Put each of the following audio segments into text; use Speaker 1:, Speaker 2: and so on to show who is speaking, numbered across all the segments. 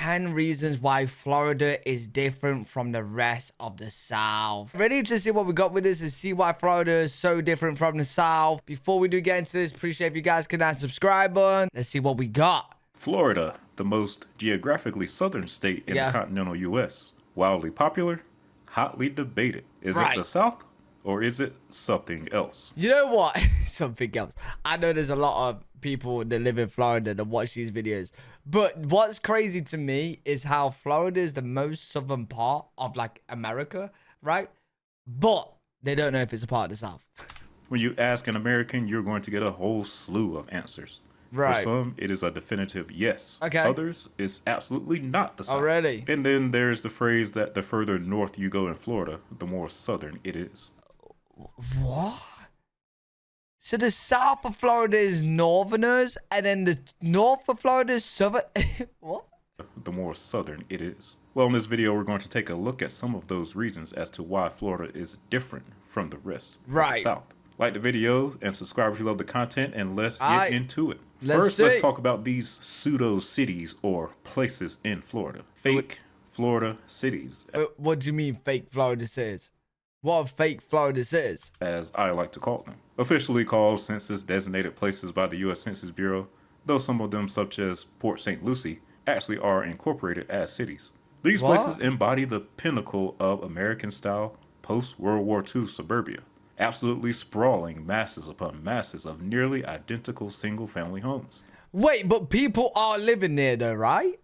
Speaker 1: 10 reasons why Florida is different from the rest of the South. Ready to see what we got with this and see why Florida is so different from the South. Before we do get into this, appreciate if you guys can hit that subscribe button. Let's see what we got.
Speaker 2: Florida, the most geographically southern state in the continental U.S. Wildly popular, hotly debated. Is it the South or is it something else?
Speaker 1: You know what? Something else. I know there's a lot of people that live in Florida that watch these videos. But what's crazy to me is how Florida is the most southern part of like America, right? But they don't know if it's a part of the South.
Speaker 2: When you ask an American, you're going to get a whole slew of answers.
Speaker 1: Right.
Speaker 2: For some, it is a definitive yes.
Speaker 1: Okay.
Speaker 2: Others, it's absolutely not the South.
Speaker 1: Already.
Speaker 2: And then there's the phrase that the further north you go in Florida, the more southern it is.
Speaker 1: What? So the south of Florida is northerners, and then the north of Florida is southern. What?
Speaker 2: The more southern it is. Well, in this video, we're going to take a look at some of those reasons as to why Florida is different from the rest of the South. Like the video and subscribe if you love the content, and let's get into it. First, let's talk about these pseudo cities or places in Florida. Fake Florida cities.
Speaker 1: What do you mean fake Florida cities? What are fake Florida cities?
Speaker 2: As I like to call them. Officially called census designated places by the U.S. Census Bureau, though some of them, such as Port St. Lucie, actually are incorporated as cities. These places embody the pinnacle of American-style post-World War II suburbia. Absolutely sprawling masses upon masses of nearly identical single-family homes.
Speaker 1: Wait, but people are living there though, right?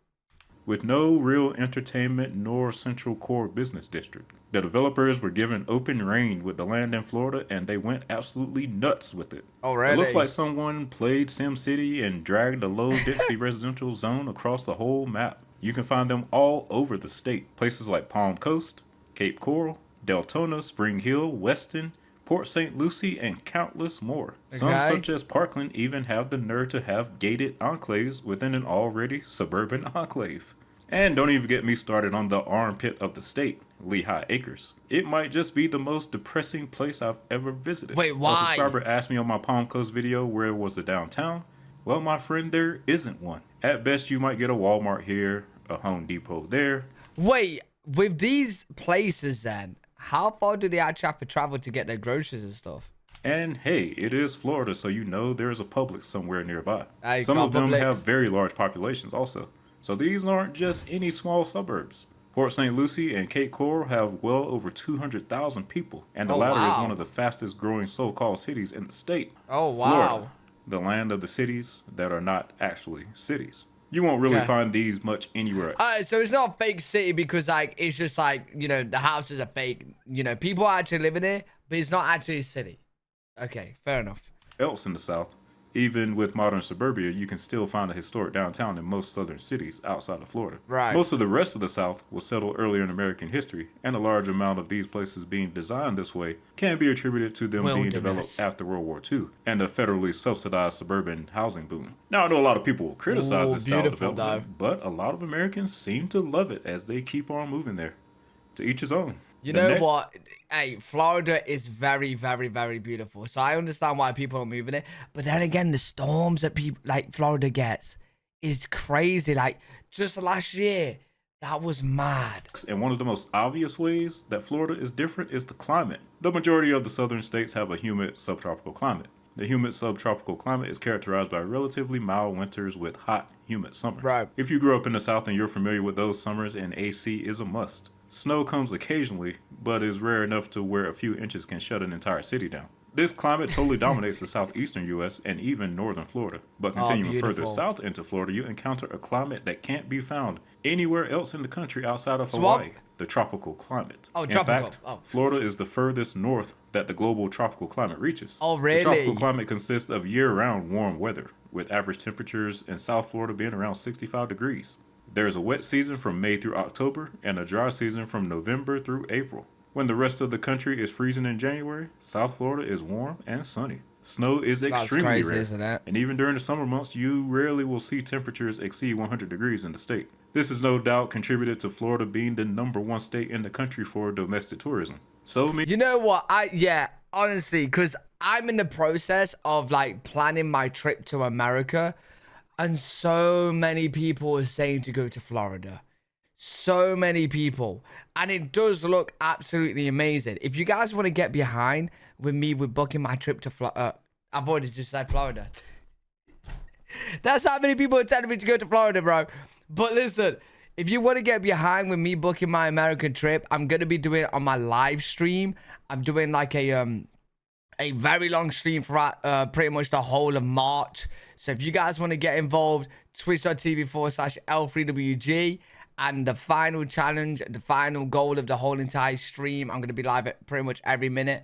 Speaker 2: With no real entertainment nor central core business district. The developers were given open reign with the land in Florida, and they went absolutely nuts with it.
Speaker 1: Already.
Speaker 2: It looks like someone played SimCity and dragged a low-density residential zone across the whole map. You can find them all over the state. Places like Palm Coast, Cape Coral, Deltona, Spring Hill, Weston, Port St. Lucie, and countless more. Some, such as Parkland, even have the nerve to have gated enclaves within an already suburban enclave. And don't even get me started on the armpit of the state, Lehigh Acres. It might just be the most depressing place I've ever visited.
Speaker 1: Wait, why?
Speaker 2: A subscriber asked me on my Palm Coast video where was the downtown. Well, my friend, there isn't one. At best, you might get a Walmart here, a Home Depot there.
Speaker 1: Wait, with these places then, how far do they actually have to travel to get their groceries and stuff?
Speaker 2: And hey, it is Florida, so you know there's a Publix somewhere nearby.
Speaker 1: Some
Speaker 2: of them have very large populations also. So these aren't just any small suburbs. Port St. Lucie and Cape Coral have well over 200,000 people, and the latter is one of the fastest growing so-called cities in the state.
Speaker 1: Oh, wow.
Speaker 2: Florida, the land of the cities that are not actually cities. You won't really find these much anywhere.
Speaker 1: So it's not a fake city because like it's just like, you know, the houses are fake. You know, people are actually living there, but it's not actually a city. Okay, fair enough.
Speaker 2: Else in the South, even with modern suburbia, you can still find a historic downtown in most southern cities outside of Florida.
Speaker 1: Right.
Speaker 2: Most of the rest of the South was settled earlier in American history, and a large amount of these places being designed this way can be attributed to them being developed after World War II and a federally subsidized suburban housing boom. Now, I know a lot of people will criticize this style of development, but a lot of Americans seem to love it as they keep on moving there. To each his own.
Speaker 1: You know what? Hey, Florida is very, very, very beautiful. So I understand why people are moving it. But then again, the storms that people like Florida gets is crazy. Like just last year, that was mad.
Speaker 2: And one of the most obvious ways that Florida is different is the climate. The majority of the southern states have a humid subtropical climate. The humid subtropical climate is characterized by relatively mild winters with hot, humid summers.
Speaker 1: Right.
Speaker 2: If you grew up in the South and you're familiar with those summers, and AC is a must. Snow comes occasionally, but is rare enough to where a few inches can shut an entire city down. This climate totally dominates the southeastern U.S. and even northern Florida. But continuing further south into Florida, you encounter a climate that can't be found anywhere else in the country outside of Hawaii, the tropical climate.
Speaker 1: Oh,
Speaker 2: tropical. In fact, Florida is the furthest north that the global tropical climate reaches.
Speaker 1: Oh, really?
Speaker 2: The tropical climate consists of year-round warm weather, with average temperatures in South Florida being around 65 degrees. There's a wet season from May through October and a dry season from November through April. When the rest of the country is freezing in January, South Florida is warm and sunny. Snow is extremely rare,
Speaker 1: isn't it?
Speaker 2: And even during the summer months, you rarely will see temperatures exceed 100 degrees in the state. This has no doubt contributed to Florida being the #1 state in the country for domestic tourism.
Speaker 1: You know what? Honestly, because I'm in the process of like planning my trip to America. And so many people are saying to go to Florida. So many people. And it does look absolutely amazing. If you guys want to get behind with me with booking my trip to Florida, I've already just said Florida. That's how many people are telling me to go to Florida, bro. But listen, if you want to get behind with me booking my American trip, I'm going to be doing it on my live stream. I'm doing like a very long stream for pretty much the whole of March. So if you guys want to get involved, twitch.tv/L3WG. And the final challenge, the final goal of the whole entire stream, I'm going to be live at pretty much every minute.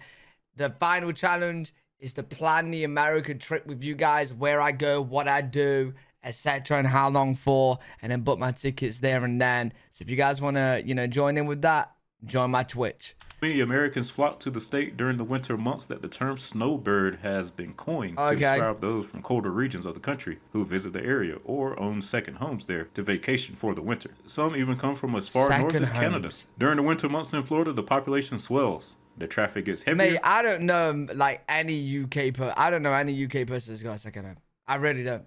Speaker 1: The final challenge is to plan the American trip with you guys, where I go, what I do, etc., and how long for, and then book my tickets there and then. So if you guys want to, join in with that, join my Twitch.
Speaker 2: Many Americans flock to the state during the winter months that the term snowbird has been coined to describe those from colder regions of the country who visit the area or own second homes there to vacation for the winter. Some even come from as far north as Canada. During the winter months in Florida, the population swells. The traffic gets heavier.
Speaker 1: Mate, I don't know like any UK person. I don't know any UK person that's got a second home. I really don't.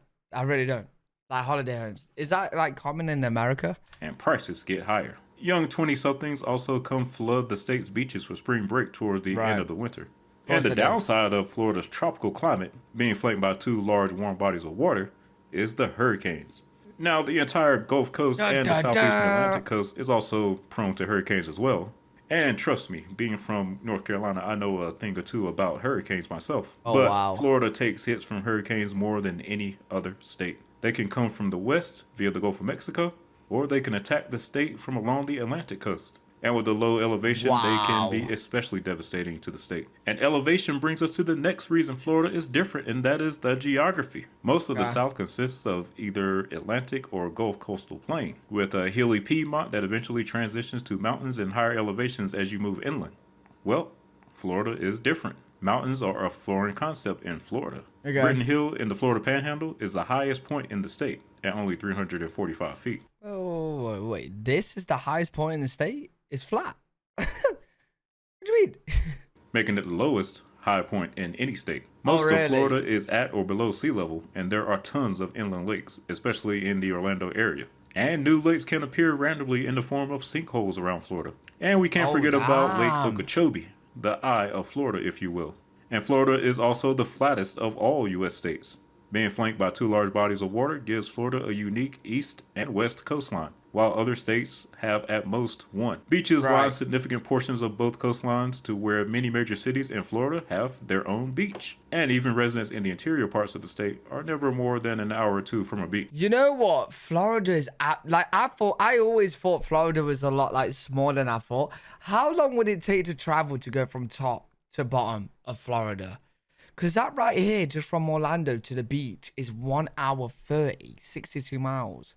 Speaker 1: Like holiday homes. Is that like common in America?
Speaker 2: And prices get higher. Young 20-somethings also come flood the state's beaches for spring break towards the end of the winter. And the downside of Florida's tropical climate, being flanked by two large warm bodies of water, is the hurricanes. Now, the entire Gulf Coast and the southeastern Atlantic coast is also prone to hurricanes as well. And trust me, being from North Carolina, I know a thing or two about hurricanes myself. But Florida takes hits from hurricanes more than any other state. They can come from the west via the Gulf of Mexico, or they can attack the state from along the Atlantic coast. And with the low elevation, they can be especially devastating to the state. And elevation brings us to the next reason Florida is different, and that is the geography. Most of the South consists of either Atlantic or Gulf coastal plain, with a hilly Piedmont that eventually transitions to mountains and higher elevations as you move inland. Well, Florida is different. Mountains are a foreign concept in Florida. Britton Hill in the Florida Panhandle is the highest point in the state at only 345 feet.
Speaker 1: Oh, wait. This is the highest point in the state? It's flat. What do you mean?
Speaker 2: Making it the lowest high point in any state. Most of Florida is at or below sea level, and there are tons of inland lakes, especially in the Orlando area. And new lakes can appear randomly in the form of sinkholes around Florida. And we can't forget about Lake Okeechobee, the eye of Florida, if you will. And Florida is also the flattest of all U.S. states. Being flanked by two large bodies of water gives Florida a unique east and west coastline, while other states have at most one. Beaches line significant portions of both coastlines to where many major cities in Florida have their own beach. And even residents in the interior parts of the state are never more than an hour or two from a beach.
Speaker 1: You know what? Florida is I always thought Florida was a lot like smaller than I thought. How long would it take to travel to go from top to bottom of Florida? Because that right here, just from Orlando to the beach, is 1 hour 30, 62 miles.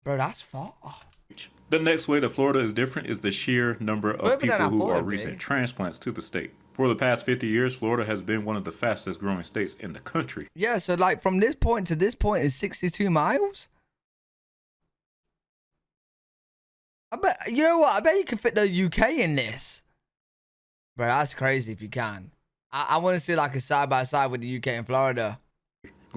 Speaker 1: Bro, that's far.
Speaker 2: The next way that Florida is different is the sheer number of people who are recent transplants to the state. For the past 50 years, Florida has been one of the fastest growing states in the country.
Speaker 1: Yeah, so like from this point to this point is 62 miles? I bet, you know what? I bet you can fit the UK in this. Bro, that's crazy if you can. I want to see like a side-by-side with the UK and Florida.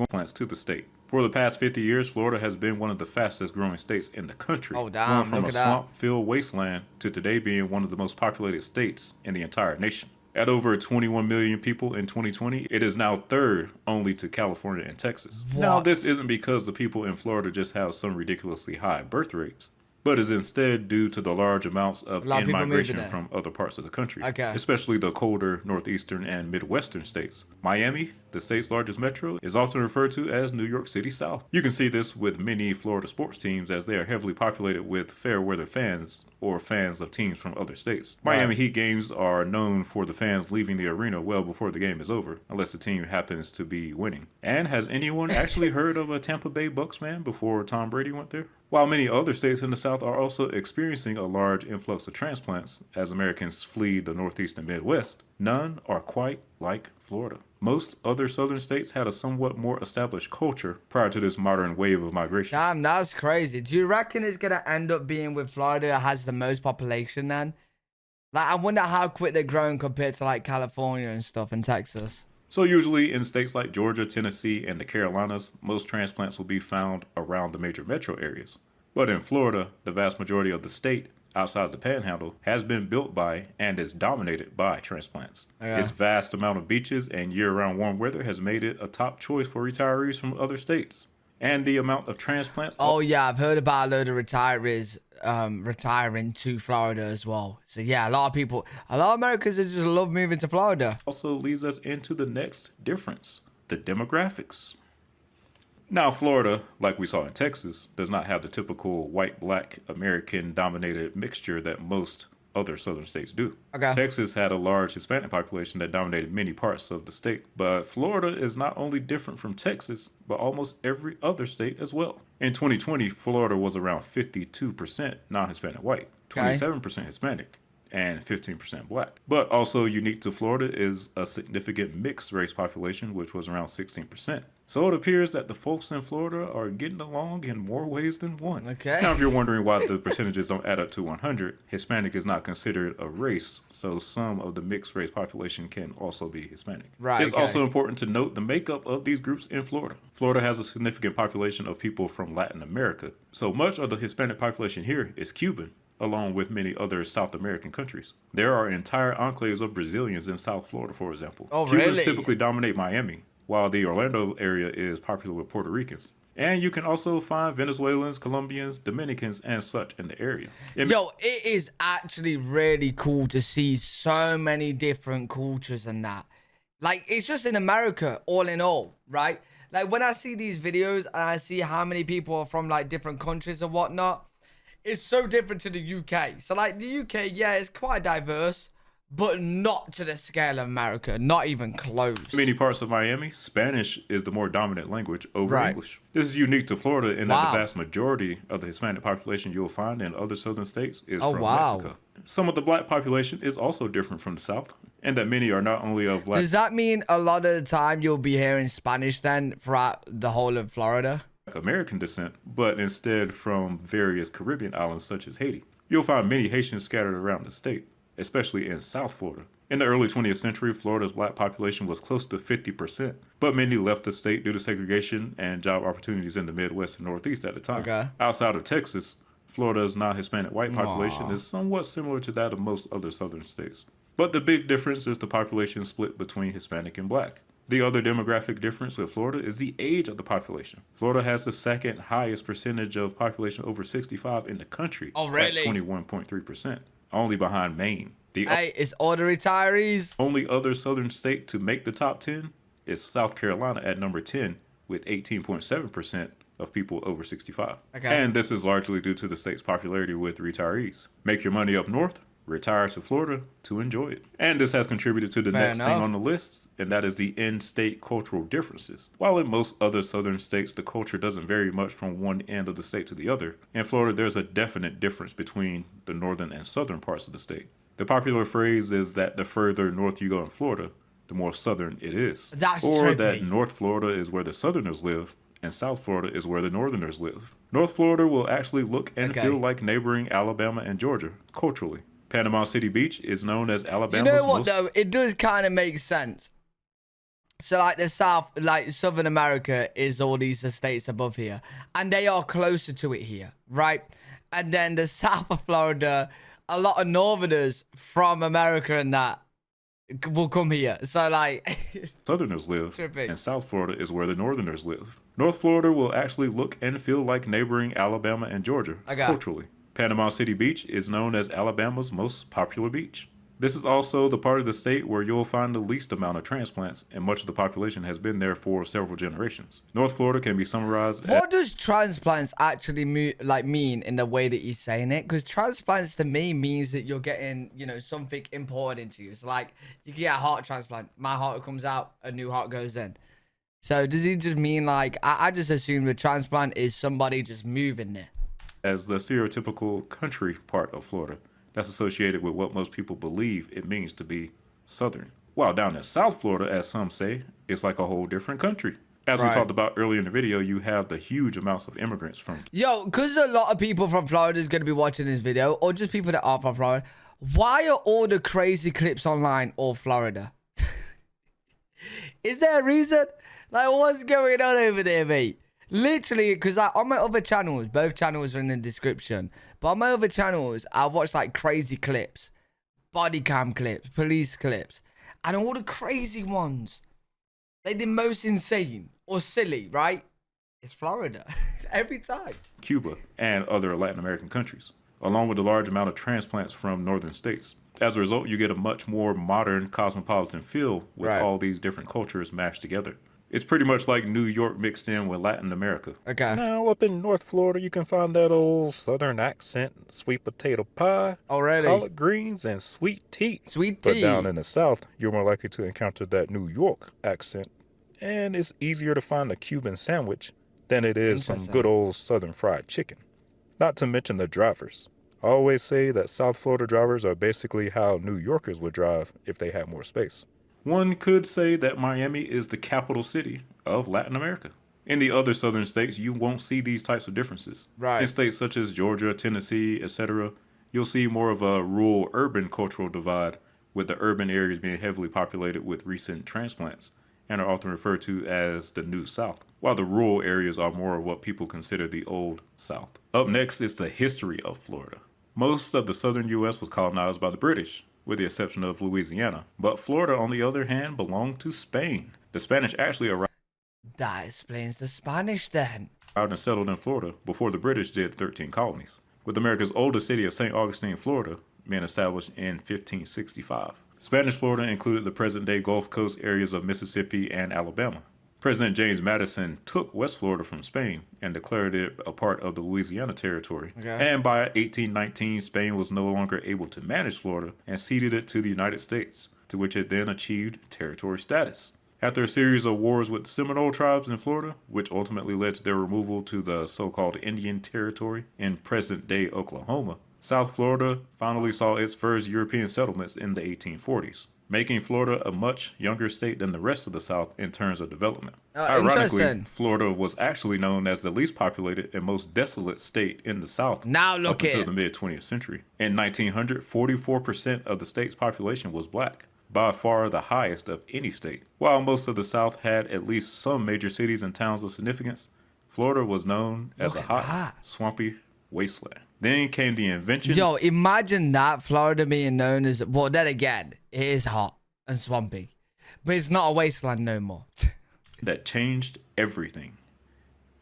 Speaker 2: Plants to the state. For the past 50 years, Florida has been one of the fastest growing states in the country.
Speaker 1: Oh, damn.
Speaker 2: Going from a swamp-filled wasteland to today being one of the most populated states in the entire nation. At over 21 million people in 2020, it is now third only to California and Texas.
Speaker 1: What?
Speaker 2: Now, this isn't because the people in Florida just have some ridiculously high birth rates, but is instead due to the large amounts of in-migration from other parts of the country, especially the colder northeastern and midwestern states. Miami, the state's largest metro, is often referred to as New York City South. You can see this with many Florida sports teams as they are heavily populated with fair-weather fans or fans of teams from other states. Miami Heat games are known for the fans leaving the arena well before the game is over, unless the team happens to be winning. And has anyone actually heard of a Tampa Bay Bucks fan before Tom Brady went there? While many other states in the South are also experiencing a large influx of transplants as Americans flee the Northeast and Midwest, none are quite like Florida. Most other southern states had a somewhat more established culture prior to this modern wave of migration.
Speaker 1: Damn, that's crazy. Do you reckon it's going to end up being with Florida that has the most population then? Like, I wonder how quick they're growing compared to like California and stuff and Texas.
Speaker 2: So usually in states like Georgia, Tennessee, and the Carolinas, most transplants will be found around the major metro areas. But in Florida, the vast majority of the state, outside of the panhandle, has been built by and is dominated by transplants.
Speaker 1: Okay.
Speaker 2: Its vast amount of beaches and year-round warm weather has made it a top choice for retirees from other states. And the amount of transplants
Speaker 1: Oh yeah, I've heard about a load of retirees retiring to Florida as well. So yeah, a lot of Americans that just love moving to Florida.
Speaker 2: also leads us into the next difference, the demographics. Now, Florida, like we saw in Texas, does not have the typical white-black American-dominated mixture that most other southern states do.
Speaker 1: Okay.
Speaker 2: Texas had a large Hispanic population that dominated many parts of the state, but Florida is not only different from Texas, but almost every other state as well. In 2020, Florida was around 52% non-Hispanic white, 27% Hispanic, and 15% black. But also unique to Florida is a significant mixed race population, which was around 16%. So it appears that the folks in Florida are getting along in more ways than one.
Speaker 1: Okay.
Speaker 2: Now, if you're wondering why the percentages don't add up to 100, Hispanic is not considered a race, so some of the mixed race population can also be Hispanic.
Speaker 1: Right.
Speaker 2: It's
Speaker 1: Okay.
Speaker 2: also important to note the makeup of these groups in Florida. Florida has a significant population of people from Latin America, so much of the Hispanic population here is Cuban, along with many other South American countries. There are entire enclaves of Brazilians in South Florida, for example.
Speaker 1: Oh,
Speaker 2: Cubans
Speaker 1: really?
Speaker 2: typically dominate Miami, while the Orlando area is popular with Puerto Ricans. And you can also find Venezuelans, Colombians, Dominicans, and such in the area.
Speaker 1: Yo, it is actually really cool to see so many different cultures and that. Like, it's just in America, all in all, right? Like, when I see these videos and I see how many people are from, like, different countries and whatnot, it's so different to the UK. So, like, the UK, yeah, it's quite diverse, but not to the scale of America. Not even close.
Speaker 2: In many parts of Miami, Spanish is the more dominant language over
Speaker 1: Right.
Speaker 2: English. This is unique to Florida in that
Speaker 1: Wow.
Speaker 2: the vast majority of the Hispanic population you'll find in other southern states is
Speaker 1: Oh,
Speaker 2: from
Speaker 1: wow.
Speaker 2: Mexico. Some of the black population is also different from the South, and that many are not only of black.
Speaker 1: Does that mean a lot of the time you'll be hearing Spanish then throughout the whole of Florida?
Speaker 2: American descent, but instead from various Caribbean islands such as Haiti. You'll find many Haitians scattered around the state, especially in South Florida. In the early 20th century, Florida's black population was close to 50%, but many left the state due to segregation and job opportunities in the Midwest and Northeast at the time.
Speaker 1: Okay.
Speaker 2: Outside of Texas, Florida's non-Hispanic white population is somewhat similar to that of most other southern states. But the big difference is the population split between Hispanic and black. The other demographic difference with Florida is the age of the population. Florida has the second highest percentage of population over 65 in the country
Speaker 1: Oh, really?
Speaker 2: at 21.3%, only behind Maine. The
Speaker 1: Hey, it's all the retirees.
Speaker 2: only other southern state to make the top 10 is South Carolina at number 10 with 18.7% of people over 65.
Speaker 1: Okay.
Speaker 2: And this is largely due to the state's popularity with retirees. Make your money up north, retire to Florida to enjoy it. And this has contributed to the
Speaker 1: Fair
Speaker 2: next thing
Speaker 1: enough.
Speaker 2: on the list, and that is the in-state cultural differences. While in most other southern states, the culture doesn't vary much from one end of the state to the other, in Florida there's a definite difference between the northern and southern parts of the state. The popular phrase is that the further north you go in Florida, the more southern it is.
Speaker 1: That's
Speaker 2: or that
Speaker 1: trippy.
Speaker 2: North Florida is where the southerners live, and South Florida is where the northerners live. North Florida will actually look and
Speaker 1: Okay.
Speaker 2: feel like neighboring Alabama and Georgia, culturally. Panama City Beach is known as
Speaker 1: You
Speaker 2: Alabama's
Speaker 1: know what
Speaker 2: most
Speaker 1: though? It does kind of make sense. So like the South, like Southern America is all these estates above here, and they are closer to it here, right? And then the South of Florida, a lot of Northerners from America and that will come here. So like,
Speaker 2: southerners live,
Speaker 1: Trippy.
Speaker 2: and South Florida is where the northerners live. North Florida will actually look and feel like neighboring Alabama and Georgia,
Speaker 1: Okay.
Speaker 2: culturally. Panama City Beach is known as Alabama's most popular beach. This is also the part of the state where you'll find the least amount of transplants, and much of the population has been there for several generations. North Florida can be summarized as
Speaker 1: what does transplants actually mean in the way that you're saying it? Because transplants to me means that you're getting, you know, something imported into you. So like, you can get a heart transplant. My heart comes out, a new heart goes in. So does he just mean like, I just assume the transplant is somebody just moving there.
Speaker 2: as the stereotypical country part of Florida that's associated with what most people believe it means to be Southern. While down in South Florida, as some say, it's like a whole different country. As we
Speaker 1: Right.
Speaker 2: talked about earlier in the video, you have the huge amounts of immigrants from
Speaker 1: Yo, because a lot of people from Florida is going to be watching this video, or just people that aren't from Florida, why are all the crazy clips online all Florida? Is there a reason? Like, what's going on over there, mate? Literally, because like, on my other channels, both channels are in the description, but on my other channels, I watch like crazy clips, body cam clips, police clips, and all the crazy ones, like the most insane or silly, right? It's Florida. Every time.
Speaker 2: Cuba, and other Latin American countries, along with a large amount of transplants from northern states. As a result, you get a much more modern cosmopolitan feel with
Speaker 1: Right.
Speaker 2: all these different cultures mashed together. It's pretty much like New York mixed in with Latin America.
Speaker 1: Okay.
Speaker 3: Now, up in North Florida, you can find that old southern accent, sweet potato pie,
Speaker 1: Already.
Speaker 3: collard greens, and sweet tea.
Speaker 1: Sweet
Speaker 3: But
Speaker 1: tea.
Speaker 3: down in the South, you're more likely to encounter that New York accent, and it's easier to find a Cuban sandwich than it is some
Speaker 1: Interesting.
Speaker 3: good old southern fried chicken. Not to mention the drivers. I always say that South Florida drivers are basically how New Yorkers would drive if they had more space.
Speaker 2: One could say that Miami is the capital city of Latin America. In the other southern states, you won't see these types of differences.
Speaker 1: Right.
Speaker 2: In states such as Georgia, Tennessee, etc., you'll see more of a rural-urban cultural divide, with the urban areas being heavily populated with recent transplants and are often referred to as the New South, while the rural areas are more of what people consider the Old South. Up next is the history of Florida. Most of the southern U.S. was colonized by the British, with the exception of Louisiana. But Florida, on the other hand, belonged to Spain. The Spanish actually arrived
Speaker 1: That explains the Spanish then.
Speaker 2: and settled in Florida before the British did 13 colonies, with America's oldest city of St. Augustine, Florida, being established in 1565. Spanish Florida included the present-day Gulf Coast areas of Mississippi and Alabama. President James Madison took West Florida from Spain and declared it a part of the Louisiana Territory.
Speaker 1: Okay.
Speaker 2: And by 1819, Spain was no longer able to manage Florida and ceded it to the United States, to which it then achieved territory status. After a series of wars with Seminole tribes in Florida, which ultimately led to their removal to the so-called Indian Territory in present-day Oklahoma, South Florida finally saw its first European settlements in the 1840s, making Florida a much younger state than the rest of the South in terms of development. Ironically,
Speaker 1: Interesting.
Speaker 2: Florida was actually known as the least populated and most desolate state in the South
Speaker 1: Now
Speaker 2: up
Speaker 1: look
Speaker 2: until
Speaker 1: at
Speaker 2: the mid-20th century. In 1900, 44% of the state's population was black, by far the highest of any state. While most of the South had at least some major cities and towns of significance, Florida was known as
Speaker 1: Look
Speaker 2: a
Speaker 1: at
Speaker 2: hot,
Speaker 1: that.
Speaker 2: swampy wasteland. Then came the invention
Speaker 1: Yo, imagine that Florida being known as, well, then again, it is hot and swampy, but it's not a wasteland no more.
Speaker 2: that changed everything: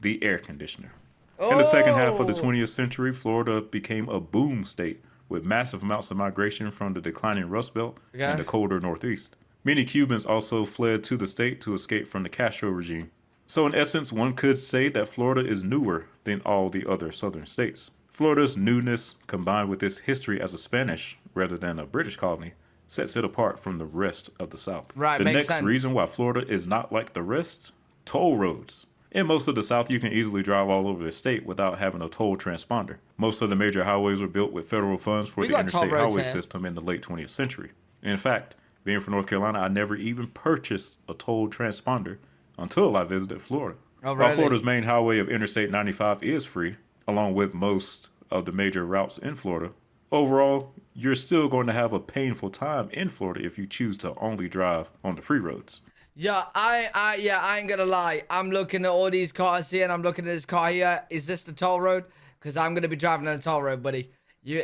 Speaker 2: the air conditioner. In the second half of the
Speaker 1: Oh.
Speaker 2: 20th century, Florida became a boom state with massive amounts of migration from the declining Rust Belt
Speaker 1: Okay.
Speaker 2: and the colder Northeast. Many Cubans also fled to the state to escape from the Castro regime. So in essence, one could say that Florida is newer than all the other southern states. Florida's newness, combined with its history as a Spanish rather than a British colony, sets it apart from the rest of the South.
Speaker 1: Right,
Speaker 2: The
Speaker 1: makes
Speaker 2: next
Speaker 1: sense.
Speaker 2: reason why Florida is not like the rest: toll roads. In most of the South, you can easily drive all over the state without having a toll transponder. Most of the major highways were built with federal funds for
Speaker 1: We
Speaker 2: the
Speaker 1: got toll
Speaker 2: interstate
Speaker 1: roads
Speaker 2: highway
Speaker 1: here.
Speaker 2: system in the late 20th century. In fact, being from North Carolina, I never even purchased a toll transponder until I visited Florida.
Speaker 1: Oh,
Speaker 2: While
Speaker 1: really?
Speaker 2: Florida's main highway of Interstate 95 is free, along with most of the major routes in Florida, overall, you're still going to have a painful time in Florida if you choose to only drive on the free roads.
Speaker 1: Yeah, I ain't gonna lie. I'm looking at all these cars here, and I'm looking at this car here. Is this the toll road? Because I'm gonna be driving on a toll road, buddy.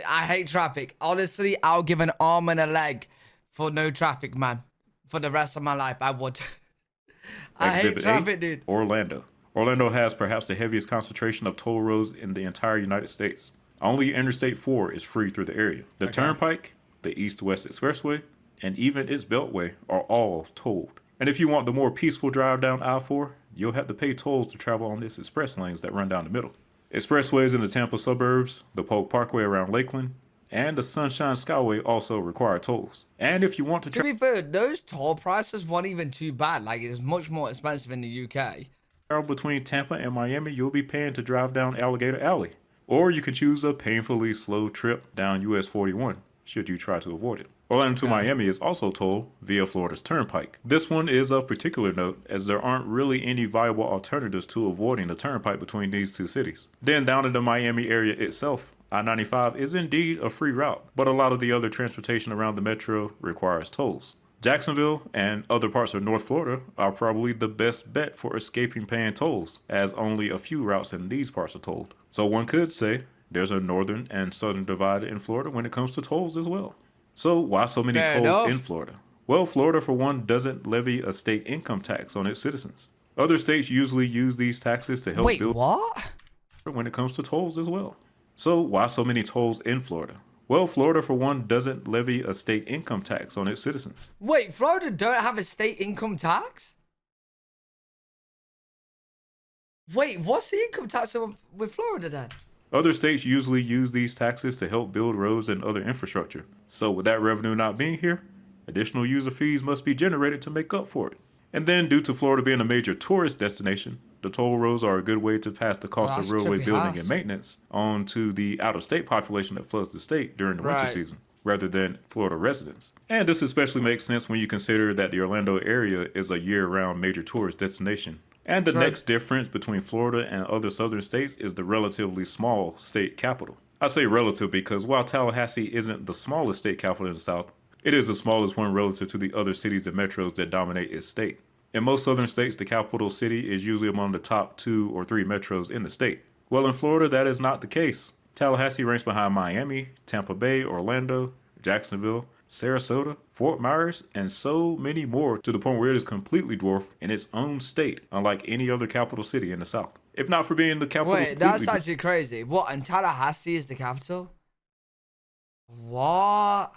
Speaker 1: I hate traffic. Honestly, I'll give an arm and a leg for no traffic, man. For the rest of my life, I would. I hate
Speaker 2: Exhibit
Speaker 1: traffic,
Speaker 2: 8,
Speaker 1: dude.
Speaker 2: Orlando. Orlando has perhaps the heaviest concentration of toll roads in the entire United States. Only Interstate 4 is free through the area. The Turnpike, the East-West Expressway, and even its Beltway are all tolled. And if you want the more peaceful drive down I-4, you'll have to pay tolls to travel on this express lanes that run down the middle. Expressways in the Tampa suburbs, the Polk Parkway around Lakeland, and the Sunshine Skyway also require tolls. And if you want to
Speaker 1: To be fair, those toll prices weren't even too bad. Like, it's much more expensive in the UK.
Speaker 2: travel between Tampa and Miami, you'll be paying to drive down Alligator Alley. Or you can choose a painfully slow trip down US 41, should you try to avoid it. Orlando to Miami is also tolled via Florida's Turnpike. This one is of particular note, as there aren't really any viable alternatives to avoiding the Turnpike between these two cities. Then down in the Miami area itself, I-95 is indeed a free route, but a lot of the other transportation around the metro requires tolls. Jacksonville and other parts of North Florida are probably the best bet for escaping paying tolls, as only a few routes in these parts are tolled. So one could say there's a northern and southern divide in Florida when it comes to tolls as well. So why so many
Speaker 1: Fair
Speaker 2: tolls
Speaker 1: enough.
Speaker 2: in Florida? Well, Florida, for one, doesn't levy a state income tax on its citizens. Other states usually use these taxes to help
Speaker 1: Wait,
Speaker 2: build
Speaker 1: what?
Speaker 2: when it comes to tolls as well. So why so many tolls in Florida? Well, Florida, for one, doesn't levy a state income tax on its citizens.
Speaker 1: Wait, Florida don't have a state income tax? Wait, what's the income tax with Florida then?
Speaker 2: Other states usually use these taxes to help build roads and other infrastructure. So with that revenue not being here, additional user fees must be generated to make up for it. And then due to Florida being a major tourist destination, the toll roads are a good way to pass the cost of
Speaker 1: that's
Speaker 2: railway
Speaker 1: trippy
Speaker 2: building
Speaker 1: house.
Speaker 2: and maintenance on to the out-of-state population that floods the state during the winter
Speaker 1: Right.
Speaker 2: season, rather than Florida residents. And this especially makes sense when you consider that the Orlando area is a year-round major tourist destination. And the
Speaker 1: True.
Speaker 2: next difference between Florida and other southern states is the relatively small state capital. I say relative because while Tallahassee isn't the smallest state capital in the South, it is the smallest one relative to the other cities and metros that dominate its state. In most southern states, the capital city is usually among the top 2 or 3 metros in the state. Well, in Florida, that is not the case. Tallahassee ranks behind Miami, Tampa Bay, Orlando, Jacksonville, Sarasota, Fort Myers, and so many more, to the point where it is completely dwarfed in its own state, unlike any other capital city in the South. If not for being the capital,
Speaker 1: Wait, that's actually crazy. What? And Tallahassee is the capital? What?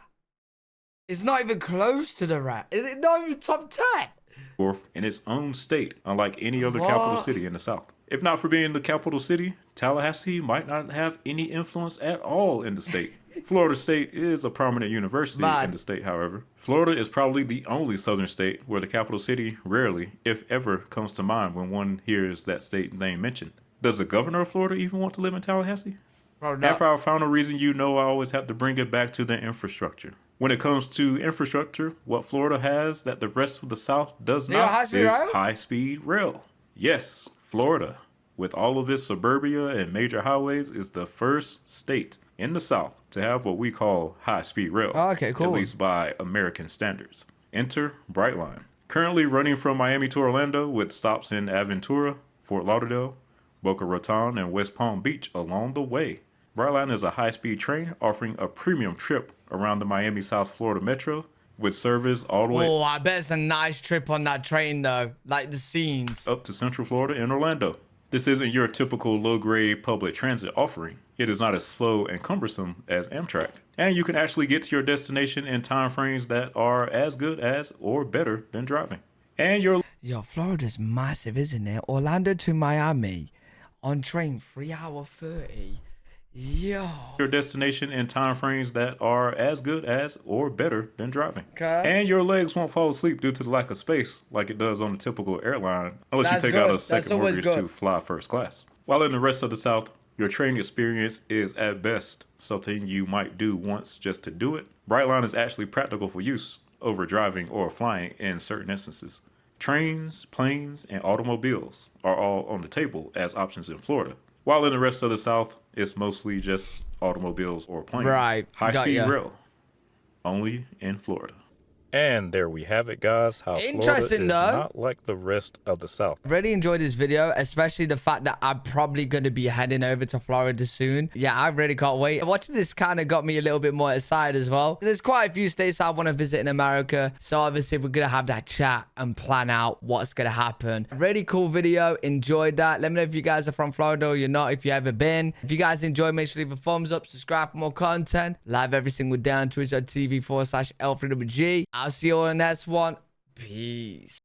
Speaker 1: It's not even close to the rat. It's not even top 10.
Speaker 2: dwarfed in its own state, unlike any other capital
Speaker 1: What?
Speaker 2: city in the South. If not for being the capital city, Tallahassee might not have any influence at all in the state. Florida State is a prominent university in the state, however. Florida is probably the only southern state where the capital city rarely, if ever, comes to mind when one hears that state name mentioned. Does the governor of Florida even want to live in Tallahassee?
Speaker 1: Probably
Speaker 2: And
Speaker 1: not.
Speaker 2: for our final reason, you know I always have to bring it back to the infrastructure. When it comes to infrastructure, what Florida has that the rest of the South does
Speaker 1: They got
Speaker 2: not
Speaker 1: high-speed
Speaker 2: is
Speaker 1: rail?
Speaker 2: high-speed rail. Yes, Florida, with all of its suburbia and major highways, is the first state in the South to have what we call high-speed rail.
Speaker 1: Oh, okay, cool.
Speaker 2: At least by American standards. Enter Brightline. Currently running from Miami to Orlando with stops in Aventura, Fort Lauderdale, Boca Raton, and West Palm Beach along the way. Brightline is a high-speed train offering a premium trip around the Miami South Florida Metro with service all the way
Speaker 1: Oh, I bet it's a nice trip on that train though. Like the scenes.
Speaker 2: up to Central Florida and Orlando. This isn't your typical low-grade public transit offering. It is not as slow and cumbersome as Amtrak. And you can actually get to your destination in time frames that are as good as or better than driving. And your
Speaker 1: Yo, Florida's massive, isn't it? Orlando to Miami on train 3 hour 30. Yo.
Speaker 2: destination in time frames that are as good as or better than driving.
Speaker 1: Okay.
Speaker 2: And your legs won't fall asleep due to the lack of space like it does on a typical airline, unless
Speaker 1: That's
Speaker 2: you take out
Speaker 1: good.
Speaker 2: a
Speaker 1: That's
Speaker 2: second
Speaker 1: always
Speaker 2: mortgage to
Speaker 1: good.
Speaker 2: fly first class. While in the rest of the South, your train experience is at best something you might do once just to do it. Brightline is actually practical for use over driving or flying in certain instances. Trains, planes, and automobiles are all on the table as options in Florida. While in the rest of the South, it's mostly just automobiles or planes.
Speaker 1: Right.
Speaker 2: High-speed
Speaker 1: Got ya.
Speaker 2: rail. Only in Florida.
Speaker 3: And there we have it, guys. How Florida
Speaker 1: Interesting,
Speaker 3: is
Speaker 1: though.
Speaker 3: not like the rest of the South.
Speaker 1: Really enjoyed this video, especially the fact that I'm probably going to be heading over to Florida soon. Yeah, I really can't wait. Watching this kind of got me a little bit more excited as well. There's quite a few states I want to visit in America. So obviously we're going to have that chat and plan out what's going to happen. Really cool video. Enjoyed that. Let me know if you guys are from Florida or you're not, if you ever been. If you guys enjoyed, make sure to leave a thumbs up, subscribe for more content. Live every single day on twitch.tv/L3WG. I'll see you all in the next one. Peace.